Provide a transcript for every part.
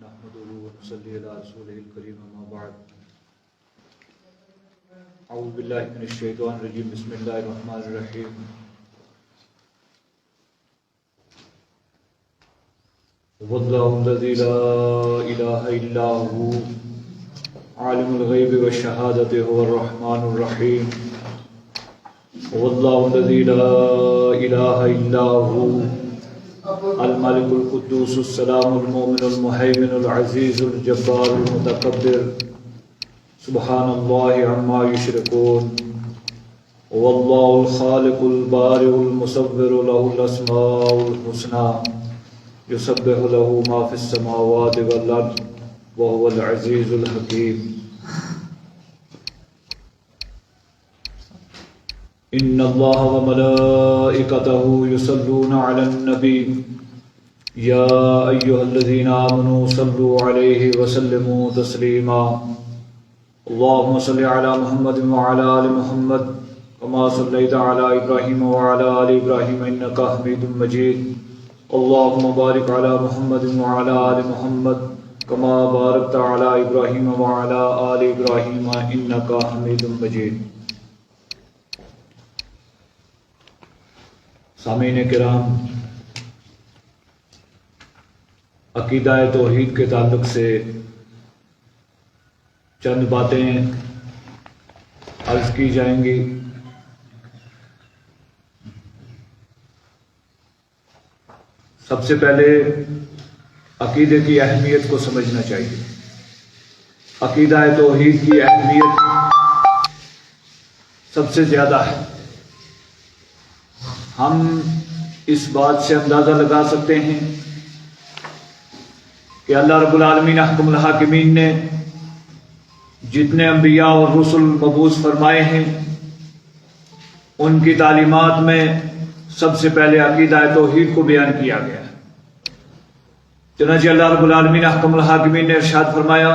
نحمده ونصلي على رسوله الكريم اما بعد اعوذ باللہ من الشیطان الرجیم بسم اللہ الرحمن الرحیم واللہ الذی لا الہ الا هو عالم الغیب والشہادۃ هو الرحمن الرحیم واللہ الذی لا الہ الا هو الملك القدوس السلام المؤمن المهيمن العزيز الجبار المتكبر سبحان الله عما يشركون والله الخالق البارئ المصور له الأسماء الحسنى يسبح له ما في السماوات والأرض وهو العزيز الحكيم إن الله وملائكته يصلون على النبي يا أيها الذين آمنوا صلوا عليه وسلموا تسليما اللهم صل على محمد وعلى آل محمد كما صليت على إبراهيم وعلى آل إبراهيم إنك حميد مجيد اللهم بارك على محمد وعلى آل محمد كما باركت على إبراهيم وعلى آل إبراهيم إنك حميد مجيد سامعین کرام، عقیدہ توحید کے تعلق سے چند باتیں عرض کی جائیں گی۔ سب سے پہلے عقیدے کی اہمیت کو سمجھنا چاہیے۔ عقیدہ توحید کی اہمیت سب سے زیادہ ہے۔ ہم اس بات سے اندازہ لگا سکتے ہیں کہ اللہ رب العالمین احکم الحاکمین نے جتنے انبیاء اور رسل مبعوث فرمائے ہیں ان کی تعلیمات میں سب سے پہلے عقیدہ توحید کو بیان کیا گیا ہے۔ چنانچہ اللہ رب العالمین احکم الحاکمین نے ارشاد فرمایا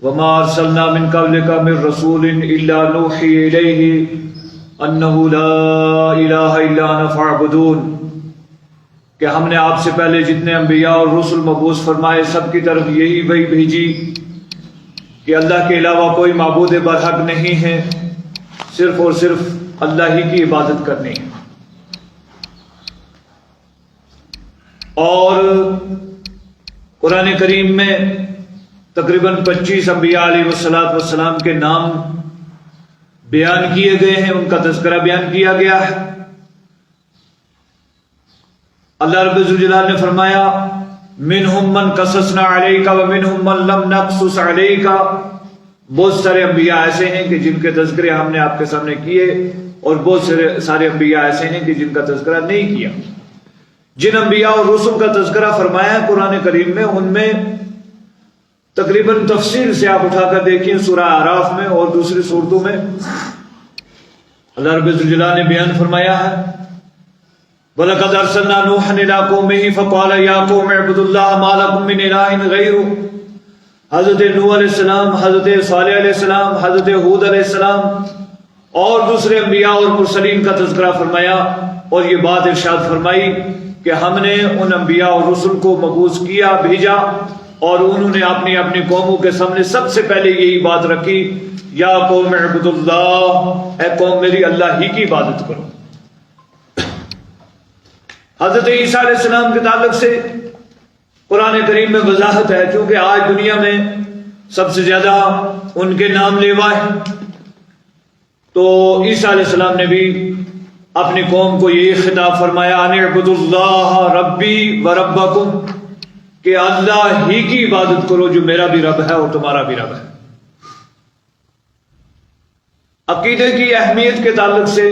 وَمَا أَرْسَلْنَا مِن قَبْلِكَ مِن رَّسُولٍ إِلَّا نُوحِي إِلَيْهِ انہ لا الہ الا انا فاعبدون، کہ ہم نے آپ سے پہلے جتنے انبیاء اور رسل مبعوث فرمائے سب کی طرف یہی وحی بھیجی کہ اللہ کے علاوہ کوئی معبود برحق نہیں ہے، صرف اور صرف اللہ ہی کی عبادت کرنی ہے۔ اور قرآن کریم میں تقریباً 25 انبیاء علیہ السلام کے نام بیان کیے گئے ہیں، ان کا تذکرہ بیان کیا گیا ہے۔ اللہ رب الجلال نے فرمایا منہم من قصصنا علیک ومنہم من لم نقصص علیک، بہت سارے انبیاء ایسے ہیں کہ جن کے تذکرے ہم نے آپ کے سامنے کیے اور بہت سارے انبیاء ایسے ہیں کہ جن کا تذکرہ نہیں کیا۔ جن انبیاء اور رسل کا تذکرہ فرمایا ہے قرآن کریم میں، ان میں تقریباً تفصیل سے آپ اٹھا کر دیکھیں سورہ اعراف میں اور دوسری صورتوں میں اللہ رب الجلال نے بیان فرمایا ہے وَلَقَدْ أَرْسَلْنَا نُوحًا إِلَىٰ قَوْمِهِ فَقَالَ يَا قَوْمِ اعْبُدُوا اللَّهَ مَا لَكُم مِّنْ إِلَٰهٍ غَيْرُهُ۔ حضرت نوح علیہ السلام، حضرت صالح علیہ السلام، حضرت ہود علیہ السلام اور دوسرے انبیاء اور مرسلین کا تذکرہ فرمایا، اور یہ بات ارشاد فرمائی کہ ہم نے ان انبیاء اور رسل کو مبعوث کیا، بھیجا، اور انہوں نے اپنی اپنی قوموں کے سامنے سب سے پہلے یہی بات رکھی یا قوم اعبدوا اللہ، اے قوم میری اللہ ہی کی عبادت کرو۔ حضرت عیسیٰ علیہ السلام کے تعلق سے قرآن کریم میں وضاحت ہے، چونکہ آج دنیا میں سب سے زیادہ ان کے نام لیوا ہے، تو عیسیٰ علیہ السلام نے بھی اپنی قوم کو یہی خطاب فرمایا ان اعبدوا اللہ ربی وربکم، کہ اللہ ہی کی عبادت کرو جو میرا بھی رب ہے اور تمہارا بھی رب ہے۔ عقیدے کی اہمیت کے تعلق سے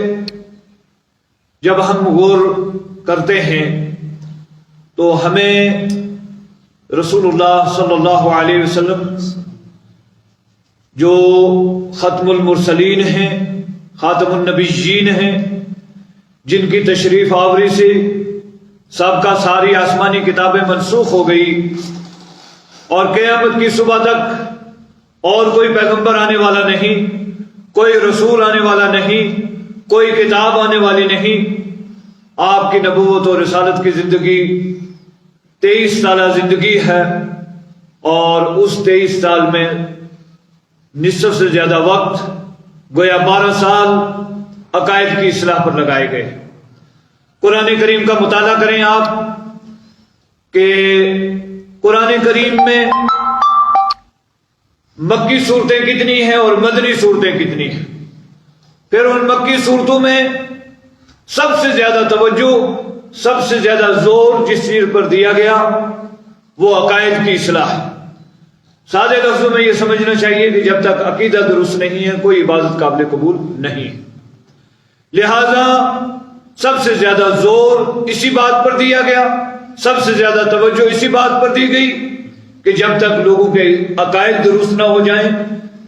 جب ہم غور کرتے ہیں تو ہمیں رسول اللہ صلی اللہ علیہ وسلم جو ختم المرسلین ہیں، خاتم النبیین ہیں، جن کی تشریف آوری سے سابقہ ساری آسمانی کتابیں منسوخ ہو گئی اور قیامت کی صبح تک اور کوئی پیغمبر آنے والا نہیں، کوئی رسول آنے والا نہیں، کوئی کتاب آنے والی نہیں۔ آپ کی نبوت اور رسالت کی زندگی 23 سالہ زندگی ہے، اور اس 23 سال میں نصف سے زیادہ وقت گویا 12 سال عقائد کی اصلاح پر لگائے گئے۔ قرآن کریم کا مطالعہ کریں آپ کہ قرآن کریم میں مکی صورتیں کتنی ہیں اور مدنی صورتیں کتنی ہیں۔ پھر ان مکی صورتوں میں سب سے زیادہ توجہ، سب سے زیادہ زور جس چیز پر دیا گیا وہ عقائد کی اصلاح۔ سادے لفظوں میں یہ سمجھنا چاہیے کہ جب تک عقیدہ درست نہیں ہے کوئی عبادت قابل قبول نہیں، لہذا سب سے زیادہ زور اسی بات پر دیا گیا، سب سے زیادہ توجہ اسی بات پر دی گئی کہ جب تک لوگوں کے عقائد درست نہ ہو جائیں،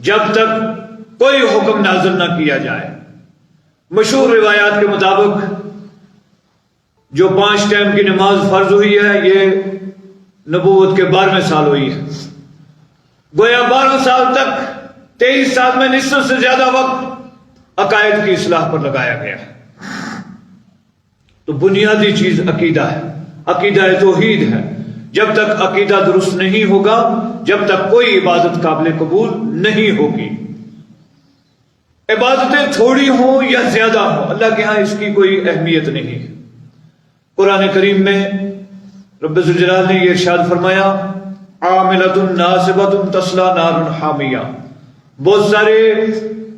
جب تک کوئی حکم نازل نہ کیا جائے۔ مشہور روایات کے مطابق جو 5 ٹائم کی نماز فرض ہوئی ہے یہ نبوت کے 12ویں سال ہوئی ہے، گویا 12 سال تک 23 سال میں نصف سے زیادہ وقت عقائد کی اصلاح پر لگایا گیا۔ تو بنیادی چیز عقیدہ ہے، عقیدہ توحید ہے۔ جب تک عقیدہ درست نہیں ہوگا، جب تک کوئی عبادت قابل قبول نہیں ہوگی۔ عبادتیں تھوڑی ہوں یا زیادہ ہوں، اللہ کے ہاں اس کی کوئی اہمیت نہیں ہے۔ قرآن کریم میں رب ذوالجلال نے یہ ارشاد فرمایا عاملۃ ناصبۃ تصلی نار حامیہ، بہت سارے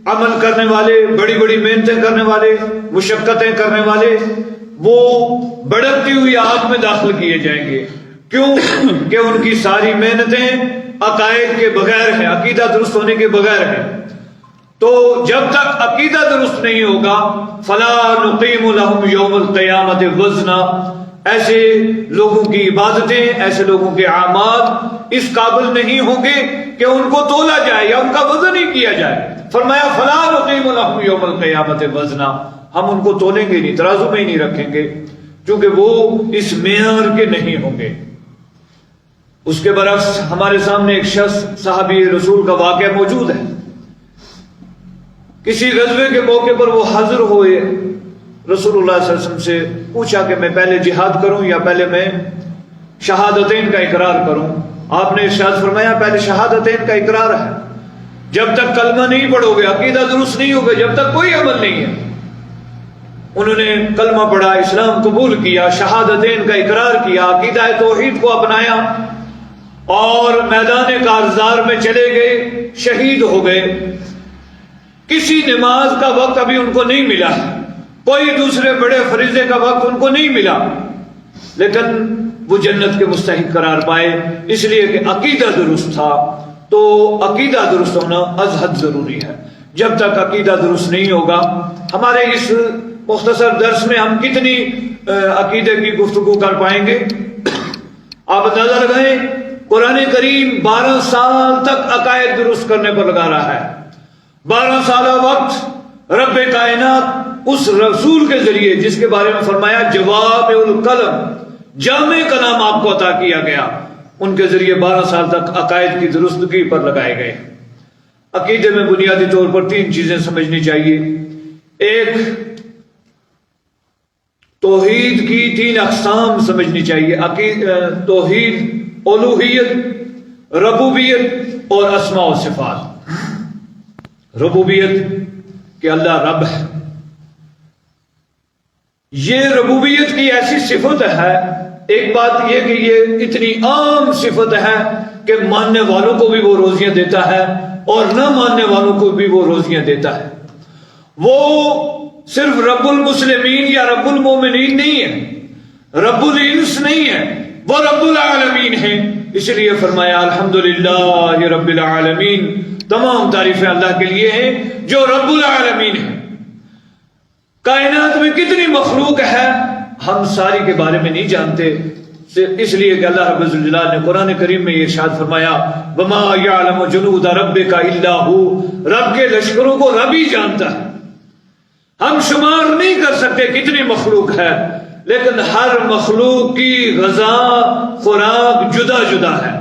عمل کرنے والے، بڑی بڑی محنتیں کرنے والے، مشقتیں کرنے والے، وہ بھڑکتی ہوئی آگ میں داخل کیے جائیں گے۔ کیوں کہ ان کی ساری محنتیں عقائد کے بغیر ہیں، عقیدہ درست ہونے کے بغیر ہیں۔ تو جب تک عقیدہ درست نہیں ہوگا فلا نقیم لہم یوم القیامت وزنا، ایسے لوگوں کی عبادتیں، ایسے لوگوں کے اعمال اس قابل نہیں ہوں گے کہ ان کو تولا جائے یا ان کا وزن ہی کیا جائے۔ فرمایا فلا نقیم لہم یوم القیامت وزنا، ہم ان کو تولیں گے نہیں، ترازو میں ہی نہیں رکھیں گے، کیونکہ وہ اس معیار کے نہیں ہوں گے۔ اس کے برعکس ہمارے سامنے ایک شخص صحابی رسول کا واقعہ موجود ہے۔ کسی غزوے کے موقع پر وہ حاضر ہوئے، رسول اللہ صلی اللہ علیہ وسلم سے پوچھا کہ میں پہلے جہاد کروں یا پہلے میں شہادتین کا اقرار کروں؟ آپ نے ارشاد فرمایا پہلے شہادتین کا اقرار ہے۔ جب تک کلمہ نہیں پڑھو گے، عقیدہ درست نہیں ہوگا، جب تک کوئی عمل نہیں ہے۔ انہوں نے کلمہ پڑھا، اسلام قبول کیا، شہادتین کا اقرار کیا، عقیدہ توحید کو اپنایا اور میدان کارزار میں چلے گئے، شہید ہو گئے۔ کسی نماز کا وقت ابھی ان کو نہیں ملا، کوئی دوسرے بڑے فریضے کا وقت ان کو نہیں ملا، لیکن وہ جنت کے مستحق قرار پائے، اس لیے کہ عقیدہ درست تھا۔ تو عقیدہ درست ہونا از حد ضروری ہے۔ جب تک عقیدہ درست نہیں ہوگا، ہمارے اس مختصر درس میں ہم کتنی عقیدے کی گفتگو کر پائیں گے؟ آپ اندازہ لگائیں، قرآن کریم 12 سال تک عقائد درست کرنے پر لگا رہا ہے۔ 12 سالہ وقت رب کائنات اس رسول کے ذریعے جس کے بارے میں فرمایا جواب القلم، جامع کلام آپ کو عطا کیا گیا، ان کے ذریعے 12 سال تک عقائد کی درستگی پر لگائے گئے۔ عقیدے میں بنیادی طور پر 3 چیزیں سمجھنی چاہیے۔ ایک، توحید کی 3 اقسام سمجھنی چاہیے، توحید الوہیت، ربوبیت اور اسماء و صفات۔ ربوبیت کہ اللہ رب ہے، یہ ربوبیت کی ایسی صفت ہے۔ ایک بات یہ کہ یہ اتنی عام صفت ہے کہ ماننے والوں کو بھی وہ روزیاں دیتا ہے اور نہ ماننے والوں کو بھی وہ روزیاں دیتا ہے۔ وہ صرف رب المسلمین یا رب المومنین نہیں ہے، رب الانس نہیں ہے، وہ رب العالمین ہے۔ اس لیے فرمایا الحمدللہ رب العالمین، تمام تعریفیں اللہ کے لیے ہیں جو رب العالمین ہے۔ کائنات میں کتنی مخلوق ہے ہم ساری کے بارے میں نہیں جانتے، اس لیے کہ اللہ رب الجلال نے قرآن کریم میں یہ ارشاد فرمایا وما یعلم جنود ربک الا ہو، رب کے لشکروں کو رب ہی جانتا ہے۔ ہم شمار نہیں کر سکتے کتنی مخلوق ہے، لیکن ہر مخلوق کی غذا خوراک جدا جدا ہے۔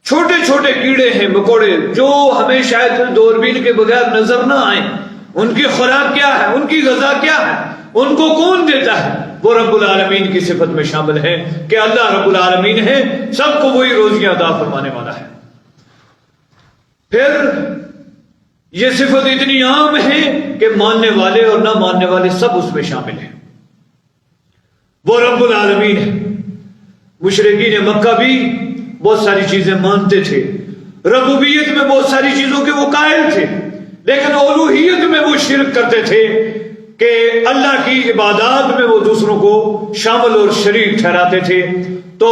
چھوٹے چھوٹے کیڑے ہیں، مکوڑے، جو ہمیں شاید دوربین کے بغیر نظر نہ آئیں، ان کی خوراک کیا ہے، ان کی غذا کیا ہے، ان کو کون دیتا ہے؟ وہ رب العالمین کی صفت میں شامل ہے کہ اللہ رب العالمین ہے، سب کو وہی روزیاں عطا فرمانے والا ہے۔ پھر یہ صفت اتنی عام ہے کہ ماننے والے اور نہ ماننے والے سب اس میں شامل ہیں۔ وہ رب العالمین ہے۔ مشرکین مکہ بھی بہت ساری چیزیں مانتے تھے، ربوبیت میں بہت ساری چیزوں کے وہ قائل تھے، لیکن الوہیت میں وہ شرک کرتے تھے کہ اللہ کی عبادات میں وہ دوسروں کو شامل اور شریک ٹھہراتے تھے۔ تو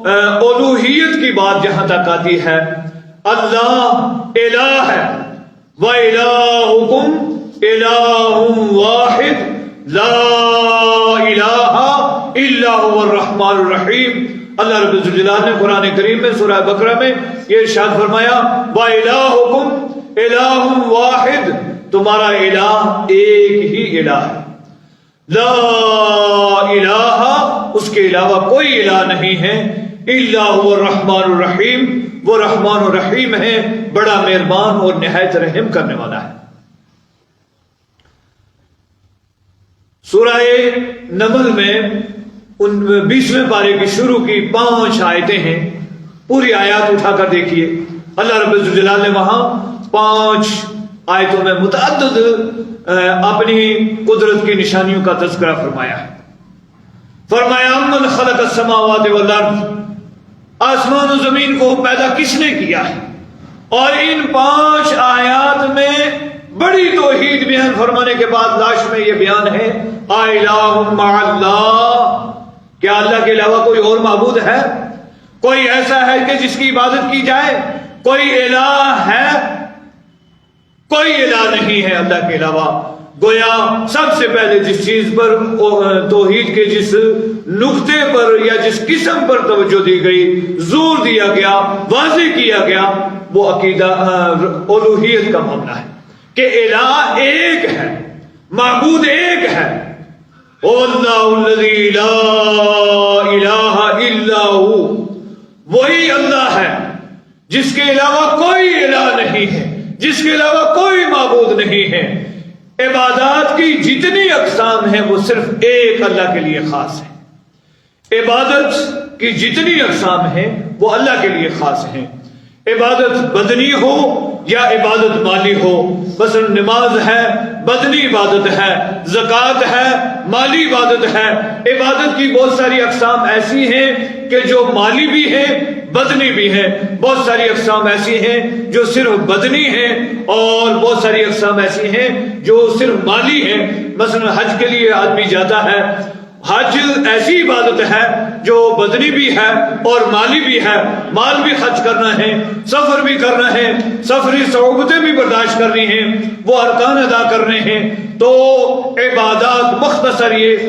الوہیت کی بات جہاں تک آتی ہے، اللہ الہ ہے، وَإِلَٰهُكُمْ إِلَٰهٌ وَاحِدٌ لَا إِلَٰهَ إِلَّا هُوَ الرَّحْمَٰنُ الرَّحِيمُ۔ اللہ رب الجلال نے قرآن کریم میں سورہ بقرہ میں یہ ارشاد فرمایا، وَإِلَٰهُكُمْ إِلَٰهٌ وَاحِدٌ، تمہارا الہ ایک ہی الہ ہے، لا الہ، اس کے علاوہ کوئی الہ نہیں ہے، الا هو الرحمن الرحیم، وہ رحمان و رحیم ہے، بڑا مہربان اور نہایت رحم کرنے والا ہے۔ سورہ نمل میں 20ویں پارے کی شروع کی 5 آیتیں ہیں، پوری آیات اٹھا کر دیکھیے۔ اللہ رب الجلال نے وہاں 5 آیتوں میں متعدد اپنی قدرت کی نشانیوں کا تذکرہ فرمایا ہے۔ فرمایا امن خلق السماوات والارض، آسمان و زمین کو پیدا کس نے کیا ہے؟ اور ان 5 آیات میں بڑی توحید بیان فرمانے کے بعد لاش میں یہ بیان ہے، الہ مع اللہ، کیا اللہ کے علاوہ کوئی اور معبود ہے؟ کوئی ایسا ہے کہ جس کی عبادت کی جائے؟ کوئی الہ ہے؟ کوئی الہ نہیں ہے اللہ کے علاوہ۔ گویا سب سے پہلے جس چیز پر توحید کے جس نقطے پر یا جس قسم پر توجہ دی گئی، زور دیا گیا، واضح کیا گیا، وہ عقیدہ الوہیت کا معاملہ ہے کہ الہ ایک ہے، معبود ایک ہے۔ اللہ الذی لا الہ الا ہو، وہی اللہ ہے جس کے علاوہ کوئی الہ نہیں ہے، جس کے علاوہ کوئی معبود نہیں ہے۔ عبادات کی جتنی اقسام ہیں وہ صرف ایک اللہ کے لیے خاص ہے۔ عبادت کی جتنی اقسام ہیں وہ اللہ کے لیے خاص ہیں۔ عبادت بدنی ہو یا عبادت مالی ہو، مثلا نماز ہے، بدنی عبادت ہے، زکوٰۃ ہے، مالی عبادت ہے۔ عبادت کی بہت ساری اقسام ایسی ہیں کہ جو مالی بھی ہیں، بدنی بھی ہیں۔ بہت ساری اقسام ایسی ہیں جو صرف بدنی ہیں، اور بہت ساری اقسام ایسی ہیں جو صرف مالی ہیں۔ مثلا حج کے لیے آدمی جاتا ہے، حج ایسی عبادت ہے جو بدنی بھی ہے اور مالی بھی ہے، مال بھی خرچ کرنا ہے، سفر بھی کرنا ہے، سفری صعوبتیں بھی برداشت کرنی ہیں، وہ ارکان ادا کرنے ہیں۔ تو عبادات مختصر یہ